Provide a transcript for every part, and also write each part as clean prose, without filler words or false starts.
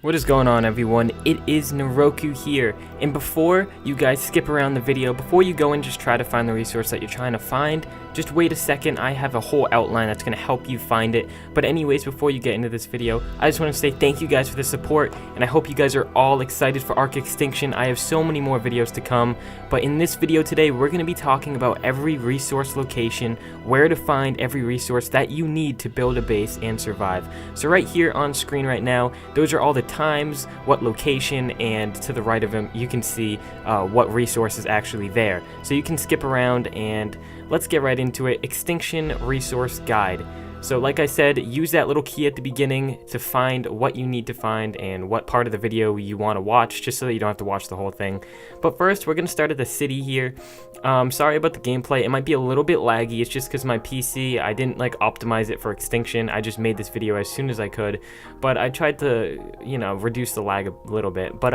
What is going on, everyone? It is Naroku here, and before you guys skip around the video, before you go and just try to find the resource that you're trying to find, just wait a second. I have a whole outline that's going to help you find it. But anyways, before you get into this video, I just want to say thank you guys for the support, and I hope you guys are all excited for Extinction. I have so many more videos to come, but in this video today, we're going to be talking about every resource location, where to find every resource that you need to build a base and survive. So right here on screen right now, those are all the times, what location, and to the right of them, you can see what resource is actually there. So you can skip around, and let's get right into it. Extinction Resource Guide. So like I said, use that little key at the beginning to find what you need to find and what part of the video you want to watch, just so that you don't have to watch the whole thing. But first, we're going to start at the city here. Sorry about the gameplay. It might be a little bit laggy. It's just because my PC, I didn't optimize it for Extinction. I just made this video as soon as I could. But I tried to, reduce the lag a little bit. But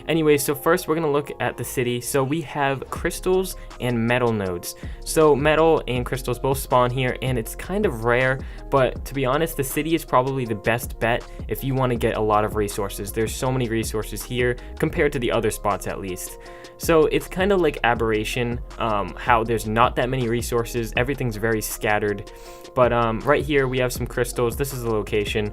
anyway, so first we're going to look at the city. So we have crystals and metal nodes. So metal and crystals both spawn here, and it's kind of rare. But to be honest, the city is probably the best bet if you want to get a lot of resources. There's so many resources here compared to the other spots, at least. So it's kind of like Aberration, how there's not that many resources. Everything's very scattered. But right here we have some crystals. This is the location.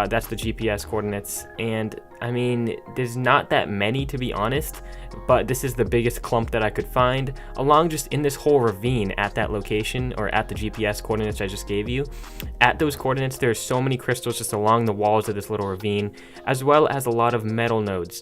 That's the GPS coordinates. And I mean, there's not that many, to be honest, but this is the biggest clump that I could find along just in this whole ravine at that location, or at the GPS coordinates I just gave you. At those coordinates, there's so many crystals just along the walls of this little ravine, as well as a lot of metal nodes.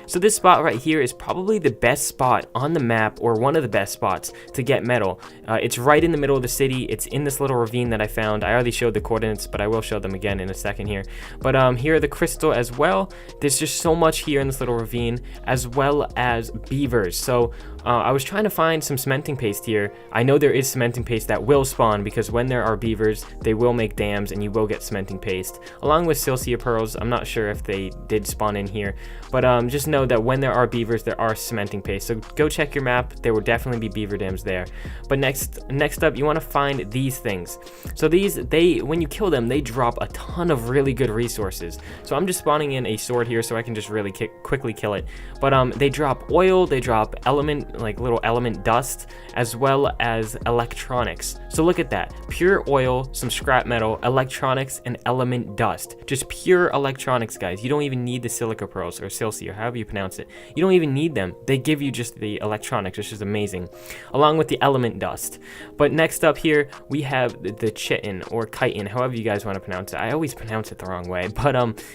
So this spot right here is probably the best spot on the map, or one of the best spots to get metal. It's right in the middle of the city. It's in this little ravine that I found. I already showed the coordinates, but I will show them again in a second here. But here are the crystal as well. There's just so much here in this little ravine, as well as beavers. So I was trying to find some cementing paste here. I know there is cementing paste that will spawn, because when there are beavers, they will make dams and you will get cementing paste, along with Silica Pearls. I'm not sure if they did spawn in here, but just know that when there are beavers, there are cementing paste. So go check your map. There will definitely be beaver dams there. But next up, you want to find these things. So these, when you kill them, they drop a ton of really good resources. So I'm just spawning in a sword here so I can just really quickly kill it. But they drop oil, they drop little element dust, as well as electronics. So look at that. Pure oil, some scrap metal, electronics, and element dust. Just pure electronics, guys. You don't even need the silica pearls, or Silica, or however you pronounce it. You don't even need them. They give you just the electronics, which is amazing, along with the element dust. But next up here, we have the chitin, or chitin, however you guys want to pronounce it. I always pronounce it the wrong way. But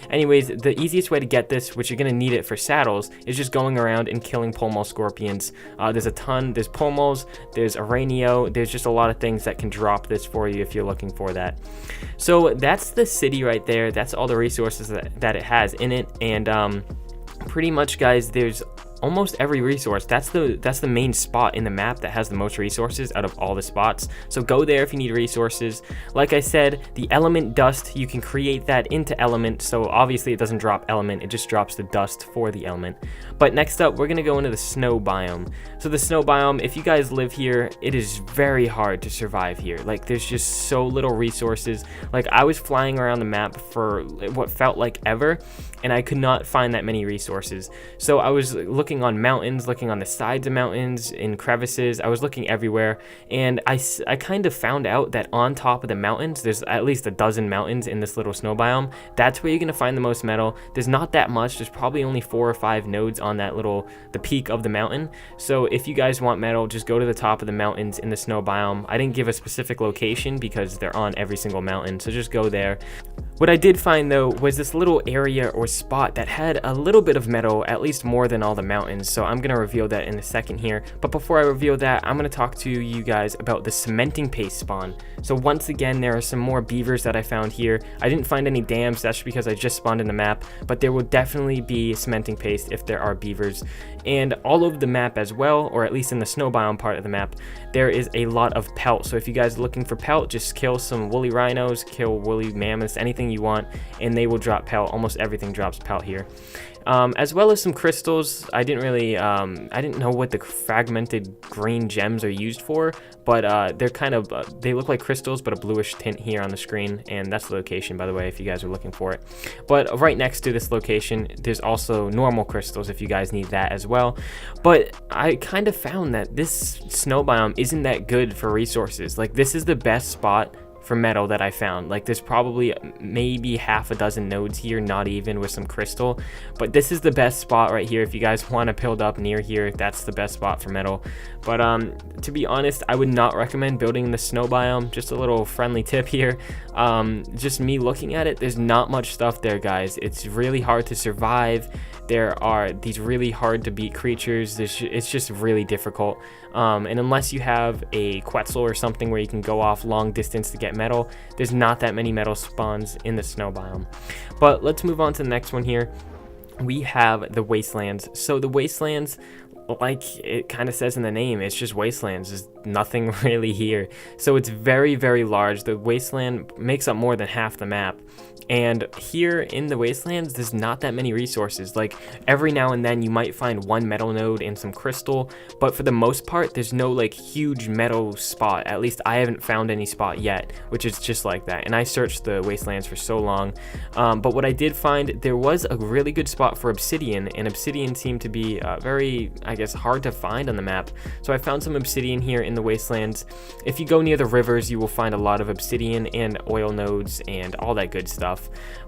anyways, the easiest way to get this, which you're going to need it for saddles, is just going around and killing pole scorpions. There's a ton. There's pommels, there's aranio, there's just a lot of things that can drop this for you if you're looking for that. So that's the city right there. That's all the resources that it has in it. And pretty much, guys, there's almost every resource. That's the main spot in the map that has the most resources out of all the spots. So go there if you need resources. Like I said, the element dust, you can create that into element. So obviously it doesn't drop element, it just drops the dust for the element. But next up, we're gonna go into the snow biome. So the snow biome, if you guys live here, it is very hard to survive here. There's just so little resources. I was flying around the map for what felt like ever, and I could not find that many resources. So I was looking on mountains, looking on the sides of mountains, in crevices. I was looking everywhere, and I kind of found out that on top of the mountains, there's at least a dozen mountains in this little snow biome. That's where you're gonna find the most metal. There's not that much. There's probably only 4 or 5 nodes on that the peak of the mountain. So if you guys want metal, just go to the top of the mountains in the snow biome. I didn't give a specific location because they're on every single mountain, so just go there. What I did find, though, was this little area or spot that had a little bit of metal, at least more than all the mountains. So I'm going to reveal that in a second here. But before I reveal that, I'm going to talk to you guys about the cementing paste spawn. So once again, there are some more beavers that I found here. I didn't find any dams. That's because I just spawned in the map. But there will definitely be cementing paste if there are beavers. And all over the map as well, or at least in the snow biome part of the map, there is a lot of pelt. So if you guys are looking for pelt, just kill some woolly rhinos, kill woolly mammoths, anything anything you want, and they will drop pelt. Almost everything drops pelt here. As well as some crystals. I didn't know what the fragmented green gems are used for, but they're kind of, they look like crystals, but a bluish tint here on the screen, and that's the location, by the way, if you guys are looking for it. But right next to this location, there's also normal crystals if you guys need that as well. But I kind of found that this snow biome isn't that good for resources. Like, this is the best spot for metal that I found. Like, there's probably maybe half a dozen nodes here, not even, with some crystal, but this is the best spot right here. If you guys want to build up near here, that's the best spot for metal. But to be honest, I would not recommend building in the snow biome. Just a little friendly tip here. Just me looking at it, there's not much stuff there, guys. It's really hard to survive. There are these really hard to beat creatures. It's just really difficult. And unless you have a Quetzal or something where you can go off long distance to get metal, there's not that many metal spawns in the snow biome. But let's move on to the next one here. We have the Wastelands. So the Wastelands, like it kind of says in the name, it's just wastelands. There's nothing really here. So it's very, very large. The wasteland makes up more than half the map. And here in the Wastelands, there's not that many resources. Like, every now and then you might find one metal node and some crystal, but for the most part, there's no like huge metal spot. At least I haven't found any spot yet, which is just like that. And I searched the Wastelands for so long. But what I did find, there was a really good spot for Obsidian, and Obsidian seemed to be very, I guess, hard to find on the map. So I found some Obsidian here in the Wastelands. If you go near the rivers, you will find a lot of Obsidian and oil nodes and all that good stuff.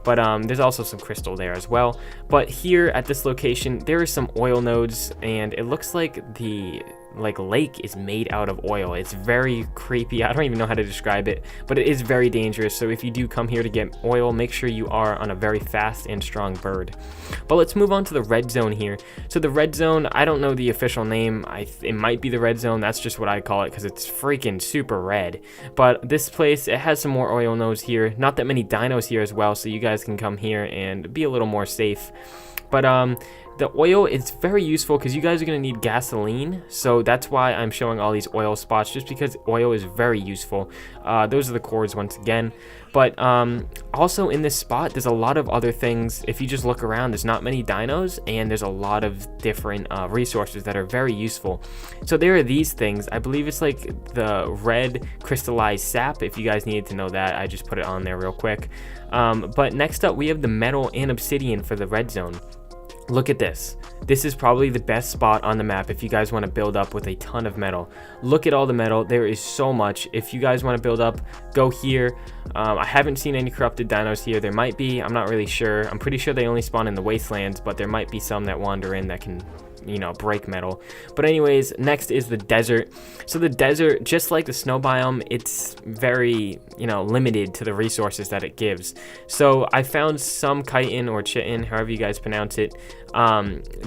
But there's also some crystal there as well. But here at this location, there are some oil nodes, and it looks like the lake is made out of oil. It's very creepy. I don't even know how to describe it, but it is very dangerous. So if you do come here to get oil, make sure you are on a very fast and strong bird. But let's move on to the red zone here. So the red zone, I don't know the official name. It might be the red zone. That's just what I call it because it's freaking super red. But this place, it has some more oil nodes here. Not that many dinos here as well, so you guys can come here and be a little more safe. But the oil is very useful because you guys are going to need gasoline, so that's why I'm showing all these oil spots, just because oil is very useful. Those are the cores once again. But also in this spot, there's a lot of other things. If you just look around, there's not many dinos, and there's a lot of different resources that are very useful. So there are these things. I believe it's like the red crystallized sap. If you guys needed to know that, I just put it on there real quick. But next up, we have the metal and obsidian for the red zone. Look at this. This is probably the best spot on the map if you guys want to build up with a ton of metal. Look at all the metal. There is so much. If you guys want to build up, go here. I haven't seen any corrupted dinos here. There might be. I'm not really sure. I'm pretty sure they only spawn in the Wastelands, but there might be some that wander in that can, you know, break metal. But anyways, next is the desert. So the desert, just like the snow biome, it's very, you know, limited to the resources that it gives. So I found some chitin or chitin, however you guys pronounce it.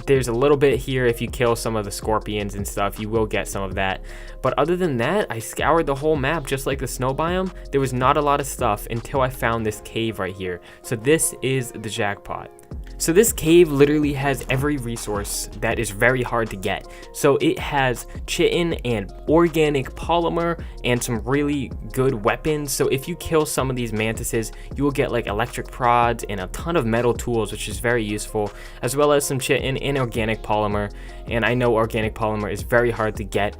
There's a little bit here. If you kill some of the scorpions and stuff, you will get some of that. But other than that, I scoured the whole map just like the snow biome. There was not a lot of stuff until I found this cave right here. So this is the jackpot. So this cave literally has every resource that is very hard to get. So it has chitin and organic polymer and some really good weapons. So if you kill some of these mantises, you will get like electric prods and a ton of metal tools, which is very useful, as well as some chitin and organic polymer. And I know organic polymer is very hard to get.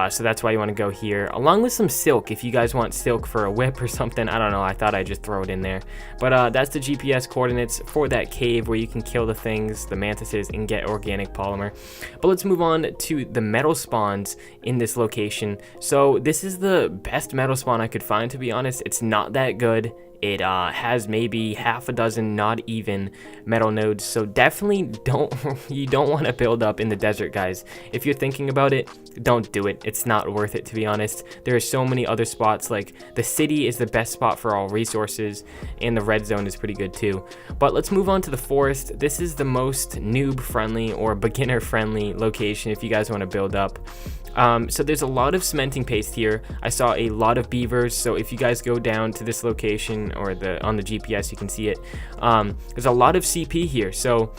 So that's why you want to go here, along with some silk. If you guys want silk for a whip or something, I don't know, I thought I'd just throw it in there. But that's the GPS coordinates for that cave where you can kill the things, the mantises, and get organic polymer. But let's move on to the metal spawns in this location. So this is the best metal spawn I could find, to be honest. It's not that good. It has maybe half a dozen, not even, metal nodes. So definitely you don't want to build up in the desert, guys. If you're thinking about it, don't do it. It's not worth it, to be honest. There are so many other spots. Like the city is the best spot for all resources, and the red zone is pretty good too. But let's move on to the forest. This is the most noob friendly or beginner friendly location if you guys want to build up. So there's a lot of cementing paste here. I saw a lot of beavers, so if you guys go down to this location or on the GPS, you can see it. There's a lot of CP here, so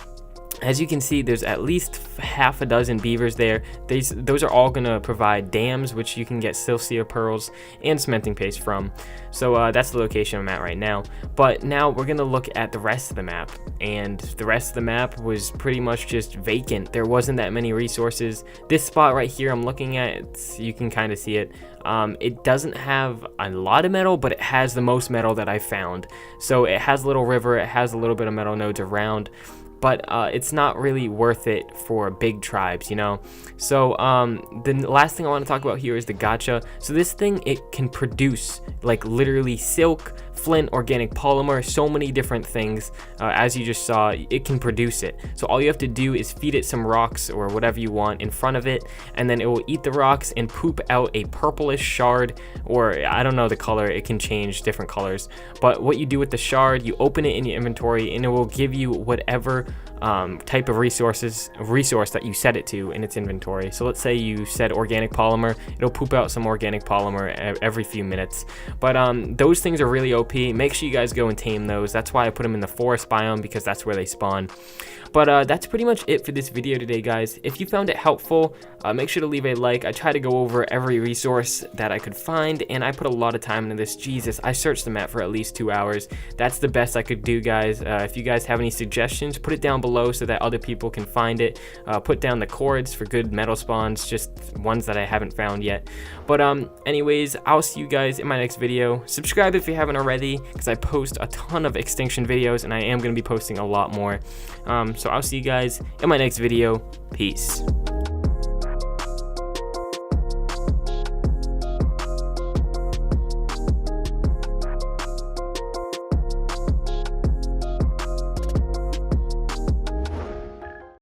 As you can see, there's at least half a dozen beavers there. Those are all going to provide dams, which you can get Silica Pearls and cementing paste from. So that's the location I'm at right now. But now we're going to look at the rest of the map. And the rest of the map was pretty much just vacant. There wasn't that many resources. This spot right here I'm looking at, you can kind of see it. It doesn't have a lot of metal, but it has the most metal that I found. So it has a little river, it has a little bit of metal nodes around, but it's not really worth it for big tribes, you know. So the last thing I want to talk about here is the gacha. So this thing, it can produce like literally silk, flint, organic polymer, so many different things. As you just saw, it can produce it. So all you have to do is feed it some rocks or whatever you want in front of it, and then it will eat the rocks and poop out a purplish shard, or I don't know the color, it can change different colors. But what you do with the shard, you open it in your inventory and it will give you whatever type of resource that you set it to in its inventory. So let's say you said organic polymer, it'll poop out some organic polymer every few minutes. But those things are really OP. Make sure you guys go and tame those. That's why I put them in the forest biome, because that's where they spawn. But that's pretty much it for this video today, guys. If you found it helpful, make sure to leave a like. I try to go over every resource that I could find, and I put a lot of time into this. Jesus, I searched the map for at least 2 hours. That's the best I could do, guys. If you guys have any suggestions, put it down below so that other people can find it. Put down the cords for good metal spawns, just ones that I haven't found yet. But anyways, I'll see you guys in my next video. Subscribe if you haven't already, because I post a ton of Extinction videos, and I am going to be posting a lot more. So I'll see you guys in my next video. Peace.